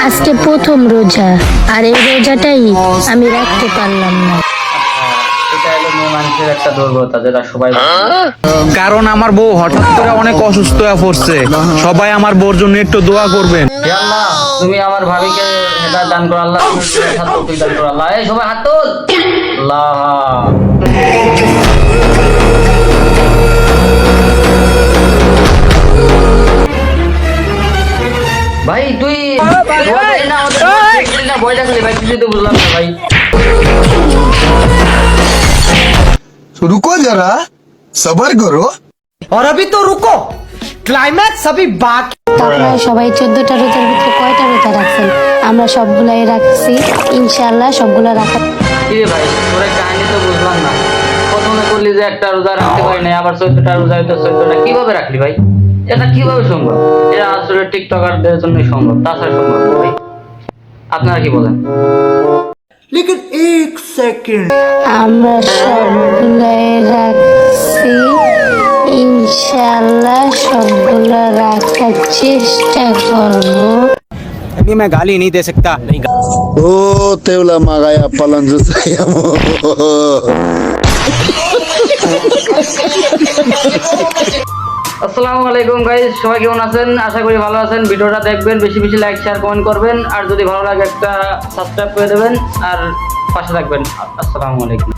আজকে প্রথম রোজা, আর এই রোজাটাই আমি রাখতে পারলাম না। এটা হলো মেয়ে মানুষের একটা দুর্বলতা, যেটা সবাই কারণ আমার বউ হঠাৎ করে অনেক অসুস্থ হয়ে পড়ছে। সবাই আমার বউর জন্য একটু দোয়া করবেন। হে আল্লাহ, তুমি আমার ভাবিকে হেদায়েত দান করো আল্লাহ, তুমি হাত তৌফিক দান করো আল্লাহ। এই সবাই হাত তোল। আল্লাহ ভাই, তুই ভয় দেখালি ভাই, কিছু তো বুঝলাম না ভাই। रुको जरा सबर करो। और अभी तो रुको, क्लाइमैक्स अभी बाकी। আপনারা সবাই 14টা রোজার ভিতরে কয়টা রোজা রাখছেন? আমরা সবগুলাই রাখছি, ইনশাআল্লাহ সবগুলা রাখা। কিরে ভাই, তোর কাহিনী তো বুঝলাম না। প্রথমে বললি যে একটা রোজা রাখতে পারি না, আবার 14টা রোজা হইতো 14টা কিভাবে রাখলি ভাই? এটা কিভাবে সম্ভব? এটা আসলে টিকটকারদের জন্যই সম্ভব, তাছাড়া সম্ভব না ভাই। আপনারা কি বলেন? लेकिन एक सेकंड, আমরা সবগুলাই রাখছি, ইনশাআল্লাহ সবগুলা রাখার চেষ্টা করবো। अभी मैं गाली नहीं दे सकता। ओ तेवला मागाया पलंग saya mo. আসসালামু আলাইকুম গাইস, সবাই কেমন আছেন? আশা করি ভালো আছেন। ভিডিওটা দেখবেন, বেশি বেশি লাইক শেয়ার কমেন্ট করবেন, আর যদি ভালো লাগে একটা সাবস্ক্রাইব করে দেবেন আর পাশে থাকবেন। আসসালামু আলাইকুম।